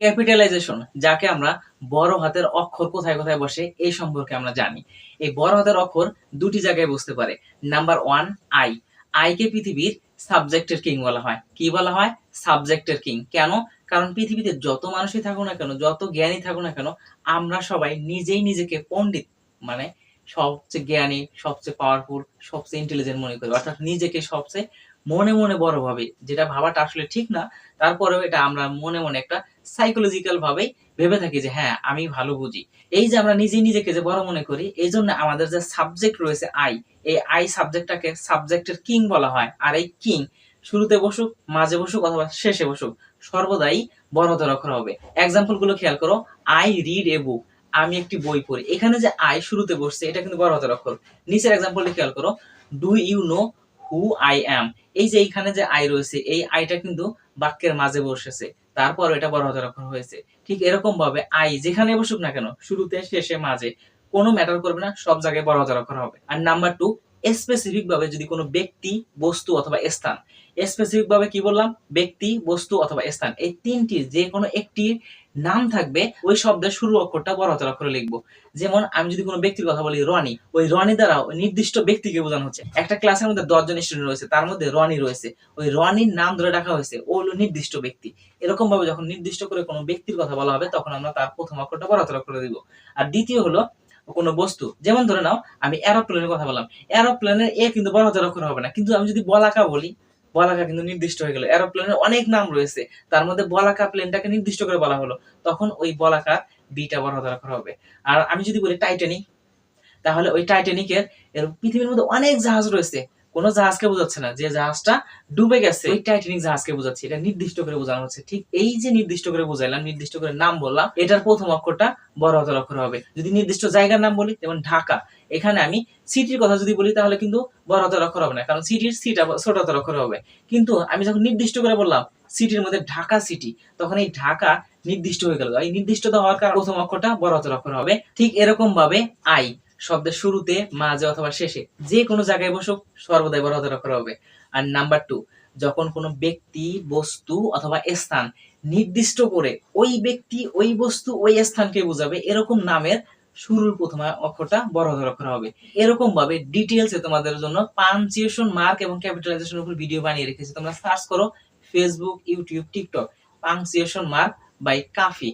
Capitalisation, যাকে আমরা বড় হাতের অক্ষর কোথায় কোথায় বসে এই সম্পর্কে আমরা জানি। এই বড় হাতের অক্ষর দুটি জায়গায় বসতে পারে। Number one, I. আইকে পৃথিবীর সাবজেক্টের কিং বলা হয়। কি বলা হয়? সাবজেক্টের কিং। কেন? কারণ পৃথিবীতে যত মানুষই থাকুক না কেন, যত জ্ঞানী থাকুক না কেন, আমরা সবাই নিজেই নিজেকে পণ্ডিত, মানে সবচেয়ে জ্ঞানী, সবচেয়ে পাওয়ারফুল, সবচেয়ে ইন্টেলিজেন্ট মনে করি। অর্থাৎ নিজেকে সবচেয়ে মনে মনে বড় ভাবে, যেটা ভাবাটা আসলে ঠিক না, তারপরেও এটা আমরা মনে মনে একটা সাইকোলজিক্যাল ভাবেই ভেবে থাকি যে হ্যাঁ আমি ভালো বুঝি। এই যে আমরা নিজেই নিজেকে যে বড় মনে করি, এই জন্য আমাদের যে সাবজেক্ট রয়েছে আই, এই আই সাবজেক্টটাকে সাবজেক্টের কিং বলা হয়। আর এই কিং শুরুতে বসুক, মাঝে বসুক অথবা শেষে বসুক, সর্বদাই বড় হাতের অক্ষর হবে। এক্সাম্পল গুলো খেয়াল করো। আই রিড এ বুক, আমি একটি বই পড়ি। এখানে যে আই শুরুতে বসছে এটা কিন্তু বড় হাতের অক্ষর। নিচের এক্সাম্পলটি খেয়াল করো। Do you know who I am, এই যে এইখানে যে আই রয়েছে, এই আইটা কিন্তু বাক্যের মাঝে বসেছে, তারপর এটা বড় হাতের অক্ষর হয়েছে। ঠিক এরকম ভাবে আই যেখানে বসুক না কেন, শুরুতে, শেষে, মাঝে, কোনো ম্যাটার করবে না, সব জায়গায় বড় হাতের অক্ষর হবে। আর নাম্বার টু, স্পেসিফিক ভাবে যদি কোনো ব্যক্তি, বস্তু অথবা স্থান, স্পেসিফিক ভাবে কি বললাম? ব্যক্তি, বস্তু অথবা স্থান, এই তিনটির যে কোনো একটির নাম থাকবে, ওই শব্দের শুরু অক্ষরটা বড় হাতের অক্ষরে লিখবো। যেমন আমি যদি কোনো ব্যক্তির কথা বলি রনি, ওই রনি দ্বারা ওই নির্দিষ্ট ব্যক্তিকে বোঝানো হচ্ছে। একটা ক্লাসের মধ্যে 10 জন স্টুডেন্ট রয়েছে, তার মধ্যে রনি রয়েছে, ওই রনির নাম ধরে ডাকা হয়েছে, ও হলো নির্দিষ্ট ব্যক্তি। এরকম ভাবে যখন নির্দিষ্ট করে কোনো ব্যক্তির কথা বলা হবে, তখন আমরা তার প্রথম অক্ষরটা বড় হাতের অক্ষরে দিব। আর দ্বিতীয় হলো কোনো বস্তু। যেমন ধরে নাও আমি এরোপ্লেনের কথা বললাম, এরোপ্লেনের এ কিন্তু বড় হাতের অক্ষর হবে না। কিন্তু আমি যদি বলাকা বলি, বলাকা কিন্তু নির্দিষ্ট হয়ে গেল। এরোপ্লেনের অনেক নাম রয়েছে, তার মধ্যে বলাকা প্লেনটাকে নির্দিষ্ট করে বলা হলো, তখন ওই বলাকা বিটা বড় হাতের অক্ষর হবে। আর আমি যদি বলি টাইটানিক, তাহলে ওই টাইটানিকের, এর পৃথিবীর মধ্যে অনেক জাহাজ রয়েছে, কোন জাহাজকে বোঝাচ্ছে না, যে জাহাজটা ডুবে গেছে ওই টাইটানিক জাহাজকে বোঝাচ্ছে। এটা নির্দিষ্ট করে বোঝানো হচ্ছে। ঠিক এই যে নির্দিষ্ট করে বোঝাইলাম, নির্দিষ্ট করে নাম বললাম, এটার প্রথম অক্ষরটা বড় হাতের অক্ষর হবে। যদি নির্দিষ্ট জায়গার নাম বলি, যেমন ঢাকা, এখানে আমি সিটির কথা যদি বলি, তাহলে কিন্তু বড় হাতের অক্ষর হবে না, কারণ সিটির সিটা ছোট হাতের অক্ষর হবে। কিন্তু আমি যখন নির্দিষ্ট করে বললাম সিটির মধ্যে ঢাকা সিটি, তখন এই ঢাকা নির্দিষ্ট হয়ে গেল। এই নির্দিষ্টতা হওয়ার কারণে প্রথম অক্ষরটা বড় হাতের অক্ষর হবে। ঠিক এরকম ভাবে আই শব্দের শুরুতে, মাঝে অথবা শেষে, যে কোনো জায়গায় বসুক, সর্বদাই বড় হাতের অক্ষর হবে। আর নাম্বার টু, যখন কোনো ব্যক্তি, বস্তু অথবা স্থান নির্দিষ্ট করে ওই ব্যক্তি, ওই বস্তু, ওই স্থানকে বোঝাবে, এরকম নামের শুরুর প্রথম অক্ষরটা বড় হাতের অক্ষর হবে। এরকম ভাবে ডিটেইলসে তোমাদের জন্য পাঞ্চুয়েশন মার্ক এবং ক্যাপিটালাইজেশনের উপর ভিডিও বানিয়ে রেখেছি। তোমরা সার্চ করো Facebook, YouTube, TikTok, punctuation mark by Kafi.